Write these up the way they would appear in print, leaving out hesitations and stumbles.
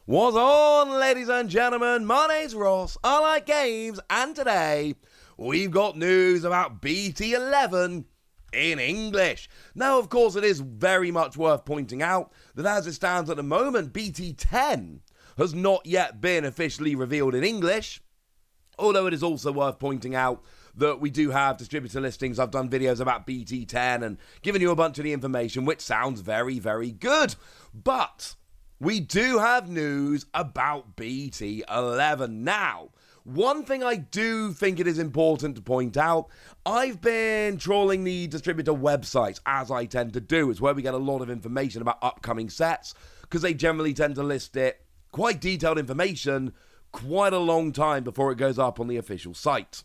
What's on, ladies and gentlemen? My name's Ross, I like games, and today we've got news about BT-11 in English. Now, of course, it is very much worth pointing out that as it stands at the moment, BT-10 has not yet been officially revealed in English, although it is also worth pointing out that we do have distributor listings. I've done videos about BT-10 and given you a bunch of the information, which sounds very, very good. But we do have news about BT-11. Now, one thing I do think it is important to point out, I've been trawling the distributor websites, as I tend to do. It's where we get a lot of information about upcoming sets, because they generally tend to list it, quite detailed information, quite a long time before it goes up on the official site.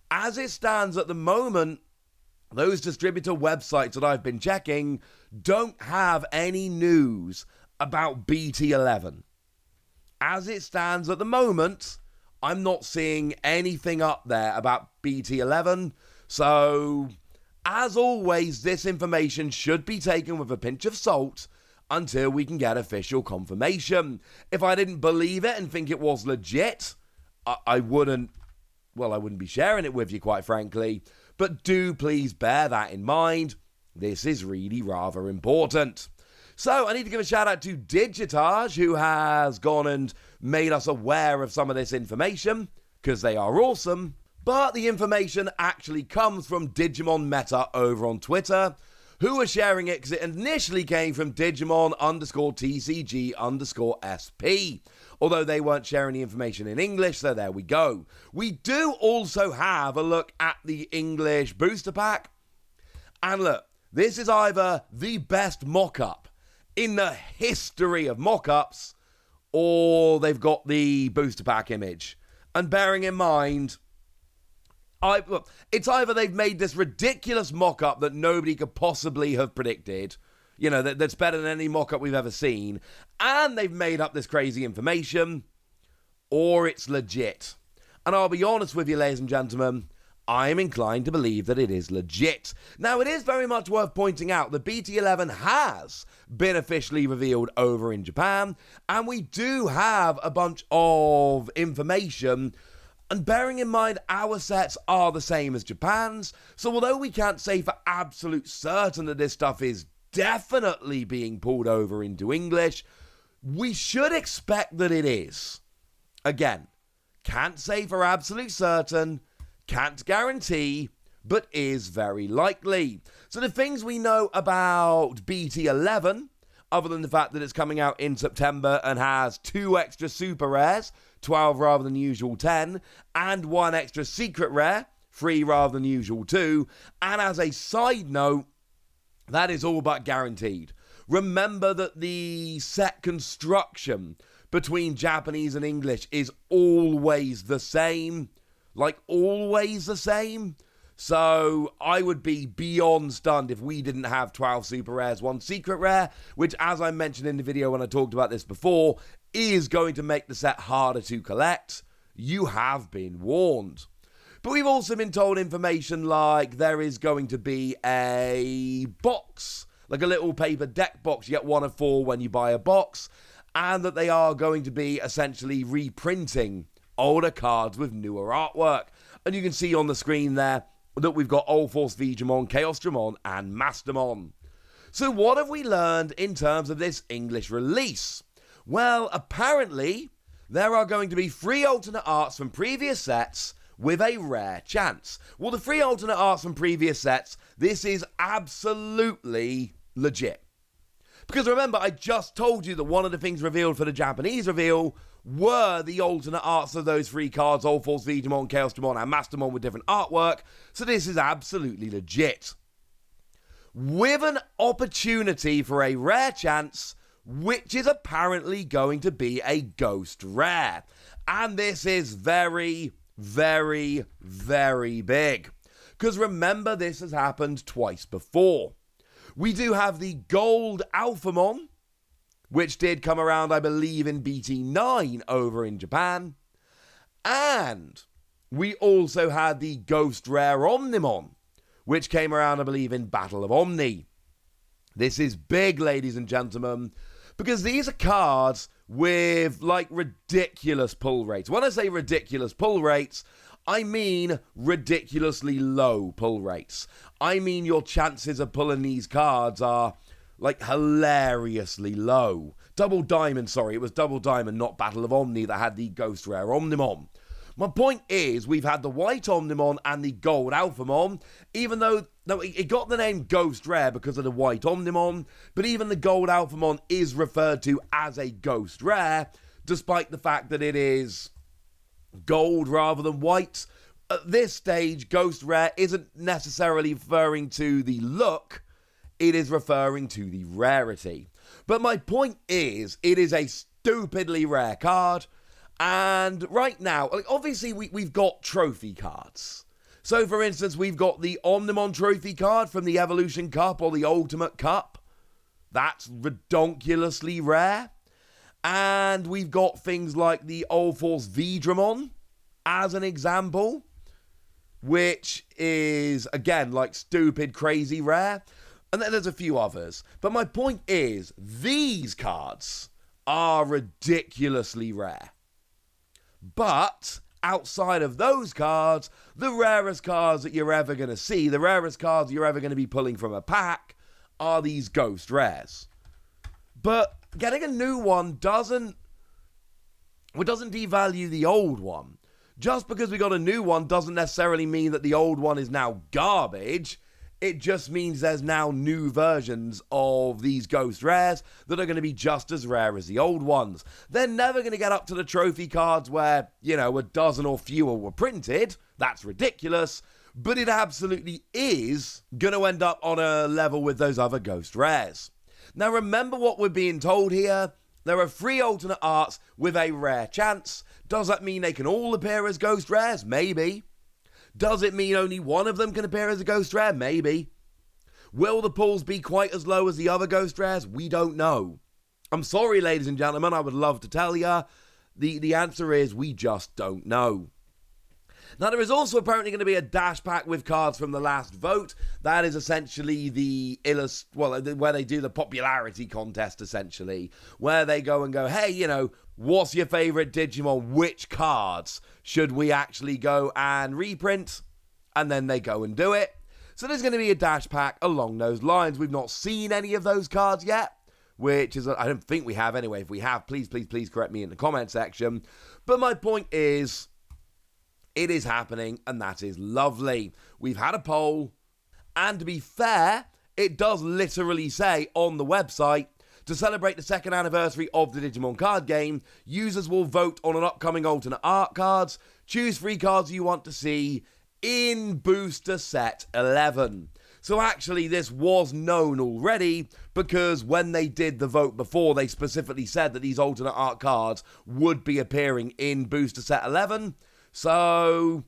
As it stands at the moment, those distributor websites that I've been checking don't have any news about BT-11. As it stands at the moment, I'm not seeing anything up there about BT-11, so as always, this information should be taken with a pinch of salt until we can get official confirmation. If I didn't believe it and think it was legit, I wouldn't be sharing it with you, quite frankly, but do please bear that in mind. This is really rather important. So I need to give a shout out to Digitage, who has gone and made us aware of some of this information, because they are awesome. But the information actually comes from Digimon Meta over on Twitter, who are sharing it because it initially came from Digimon _TCG_SP. Although they weren't sharing the information in English, so there we go. We do also have a look at the English booster pack. And look, this is either the best mock-up in the history of mock-ups, or they've got the booster pack image. And bearing in mind, it's either they've made this ridiculous mock-up that nobody could possibly have predicted, you know, that's better than any mock-up we've ever seen, and they've made up this crazy information, or it's legit. And I'll be honest with you, ladies and gentlemen, I'm inclined to believe that it is legit. Now, it is very much worth pointing out that BT-11 has been officially revealed over in Japan, and we do have a bunch of information. And bearing in mind, our sets are the same as Japan's, so although we can't say for absolute certain that this stuff is definitely being pulled over into English, we should expect that it is. Again, can't say for absolute certain, can't guarantee, but is very likely. So the things we know about BT-11, other than the fact that it's coming out in September and has 2 extra super rares, 12 rather than the usual 10, and 1 extra secret rare, 3 rather than the usual 2, and as a side note, that is all but guaranteed. Remember that the set construction between Japanese and English is always the same. Like, always the same. So I would be beyond stunned if we didn't have 12 super rares, 1 secret rare, which, as I mentioned in the video when I talked about this before, is going to make the set harder to collect. You have been warned. But we've also been told information like there is going to be a box, like a little paper deck box. You get 1 of 4 when you buy a box, and that they are going to be essentially reprinting older cards with newer artwork. And you can see on the screen there that we've got Old Force Digimon, Chaos Dramon, and Mastermon. So what have we learned in terms of this English release? Well, apparently, there are going to be 3 alternate arts from previous sets with a rare chance. Well, the 3 alternate arts from previous sets, this is absolutely legit. Because remember, I just told you that one of the things revealed for the Japanese reveal were the alternate arts of those 3 cards, Old Force Digimon, Chaos Dramon, and Mastermon with different artwork, so this is absolutely legit. With an opportunity for a rare chance, which is apparently going to be a ghost rare. And this is very, very, very big. Because remember, this has happened twice before. We do have the Gold Alphamon, which did come around, I believe, in BT-9 over in Japan. And we also had the Ghost Rare Omnimon, which came around, I believe, in Battle of Omni. This is big, ladies and gentlemen, Because these are cards with, like, ridiculous pull rates. When I say ridiculous pull rates, I mean ridiculously low pull rates. I mean your chances of pulling these cards are, like, hilariously low. Double Diamond, sorry, it was Double Diamond, not Battle of Omni, that had the Ghost Rare Omnimon. My point is, we've had the White Omnimon and the Gold Alphamon, even though it got the name Ghost Rare because of the White Omnimon, but even the Gold Alphamon is referred to as a Ghost Rare, despite the fact that it is gold rather than white. At this stage, Ghost Rare isn't necessarily referring to the look, it is referring to the rarity. But my point is, it is a stupidly rare card. And right now, obviously, we've got trophy cards. So, for instance, we've got the Omnimon trophy card from the Evolution Cup or the Ultimate Cup. That's redonkulously rare. And we've got things like the Old Force Vidramon, as an example, which is, again, like stupid, crazy rare. And then there's a few others. But my point is, these cards are ridiculously rare. But outside of those cards, the rarest cards that you're ever going to see, the rarest cards you're ever going to be pulling from a pack, are these Ghost Rares. But getting a new one doesn't devalue the old one. Just because we got a new one doesn't necessarily mean that the old one is now garbage. It just means there's now new versions of these Ghost Rares that are going to be just as rare as the old ones. They're never going to get up to the trophy cards where, a dozen or fewer were printed. That's ridiculous. But it absolutely is going to end up on a level with those other Ghost Rares. Now remember what we're being told here. There are 3 alternate arts with a rare chance. Does that mean they can all appear as Ghost Rares? Maybe. Does it mean only one of them can appear as a Ghost Rare? Maybe. Will the pulls be quite as low as the other Ghost Rares? We don't know. I'm sorry, ladies and gentlemen, I would love to tell you. The answer is we just don't know. Now, there is also apparently going to be a dash pack with cards from the last vote. That is essentially where they do the popularity contest, essentially. Where they go and go, hey, what's your favourite Digimon? Which cards should we actually go and reprint? And then they go and do it. So there's going to be a dash pack along those lines. We've not seen any of those cards yet, which is, I don't think we have anyway. If we have, please correct me in the comment section. But my point is, it is happening, and that is lovely. We've had a poll, and to be fair, it does literally say on the website, to celebrate the 2nd anniversary of the Digimon card game, users will vote on an upcoming alternate art cards. Choose 3 cards you want to see in Booster Set 11. So actually, this was known already, because when they did the vote before, they specifically said that these alternate art cards would be appearing in Booster Set 11. So,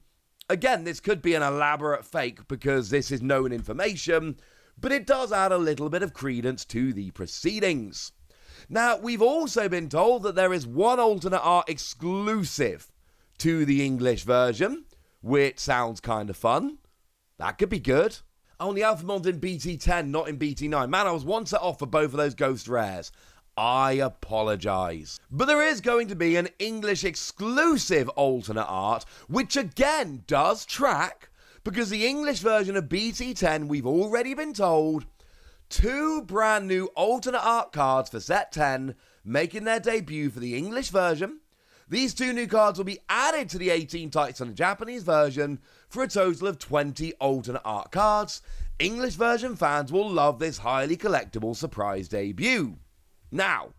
again, this could be an elaborate fake because this is known information, but it does add a little bit of credence to the proceedings. Now, we've also been told that there is one alternate art exclusive to the English version, which sounds kind of fun. That could be good. Only Alphamon's in BT-10, not in BT-9. Man, I was one set off for both of those Ghost Rares. I apologise. But there is going to be an English exclusive alternate art, which again does track, because the English version of BT-10, we've already been told, 2 brand new alternate art cards for set 10, making their debut for the English version. These 2 new cards will be added to the 18 types on the Japanese version for a total of 20 alternate art cards. English version fans will love this highly collectible surprise debut. Now,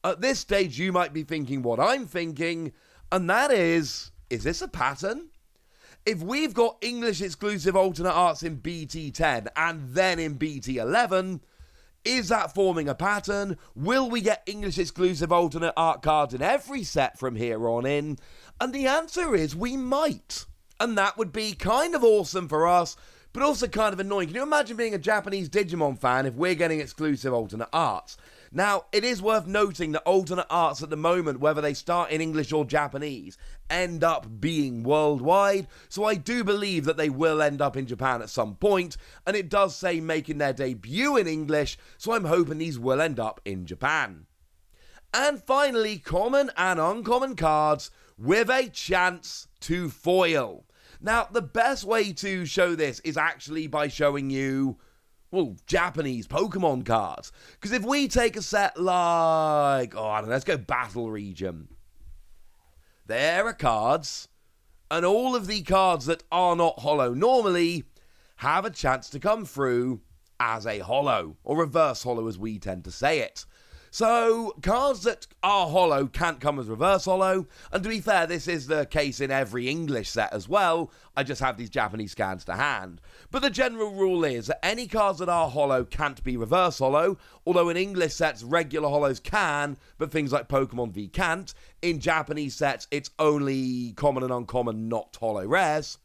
at this stage, you might be thinking what I'm thinking, and that is this a pattern? If we've got English exclusive alternate arts in BT-10 and then in BT-11, is that forming a pattern? Will we get English exclusive alternate art cards in every set from here on in? And the answer is we might. And that would be kind of awesome for us, but also kind of annoying. Can you imagine being a Japanese Digimon fan if we're getting exclusive alternate arts? Now, it is worth noting that alternate arts at the moment, whether they start in English or Japanese, end up being worldwide, so I do believe that they will end up in Japan at some point, and it does say making their debut in English, so I'm hoping these will end up in Japan. And finally, common and uncommon cards with a chance to foil. Now, the best way to show this is actually by showing you, well, Japanese Pokemon cards. Because if we take a set like, I don't know, let's go Battle Region. There are cards, and all of the cards that are not holo normally have a chance to come through as a holo, or reverse holo as we tend to say it. So, cards that are holo can't come as reverse holo, and to be fair, this is the case in every English set as well. I just have these Japanese scans to hand. But the general rule is that any cards that are holo can't be reverse holo, although in English sets, regular holos can, but things like Pokemon V can't. In Japanese sets, it's only common and uncommon, not holo rares.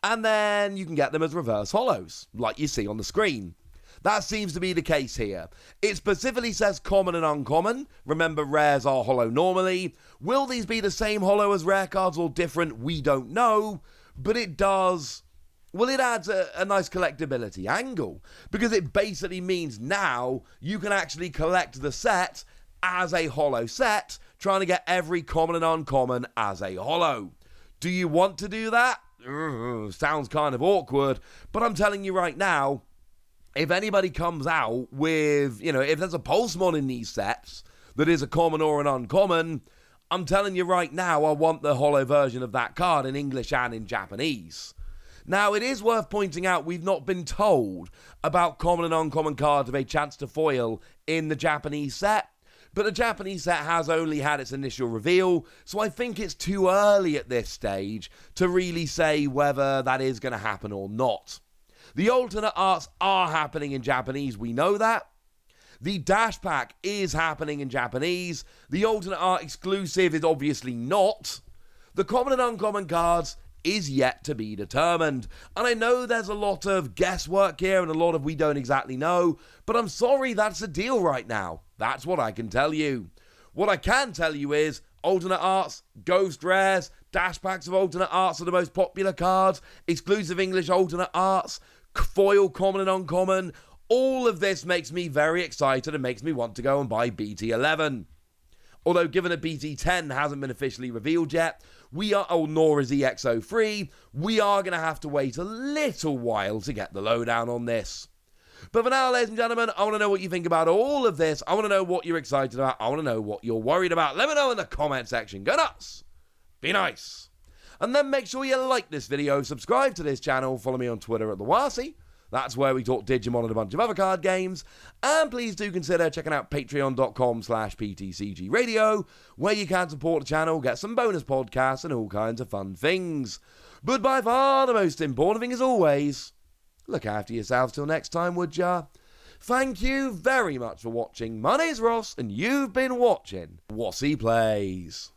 And then you can get them as reverse holos, like you see on the screen. That seems to be the case here. It specifically says common and uncommon. Remember, rares are holo normally. Will these be the same holo as rare cards or different? We don't know. But it does... well, it adds a nice collectability angle. Because it basically means now you can actually collect the set as a holo set, trying to get every common and uncommon as a holo. Do you want to do that? Sounds kind of awkward. But I'm telling you right now, if anybody comes out with, if there's a Pulsemon in these sets that is a common or an uncommon, I'm telling you right now, I want the holo version of that card in English and in Japanese. Now, it is worth pointing out we've not been told about common and uncommon cards with a chance to foil in the Japanese set, but the Japanese set has only had its initial reveal, so I think it's too early at this stage to really say whether that is going to happen or not. The alternate arts are happening in Japanese, we know that. The Dash Pack is happening in Japanese. The alternate art exclusive is obviously not. The common and uncommon cards is yet to be determined. And I know there's a lot of guesswork here and a lot of we don't exactly know, but I'm sorry, that's the deal right now. That's what I can tell you. What I can tell you is alternate arts, ghost rares, Dash Packs of alternate arts are the most popular cards, exclusive English alternate arts, foil common and uncommon. All of this makes me very excited and makes me want to go and buy BT-11. Although given that BT-10 hasn't been officially revealed yet, nor is EX03, we are going to have to wait a little while to get the lowdown on this. But for now, ladies and gentlemen, I want to know what you think about all of this. I want to know what you're excited about. I want to know what you're worried about. Let me know in the comment section. Go nuts! Be nice! And then make sure you like this video, subscribe to this channel, follow me on Twitter at TheWasi. That's where we talk Digimon and a bunch of other card games. And please do consider checking out patreon.com/PTCG Radio, where you can support the channel, get some bonus podcasts, and all kinds of fun things. But by far the most important thing, as always, look after yourselves till next time, would ya? Thank you very much for watching. My name's Ross, and you've been watching Wasi Plays.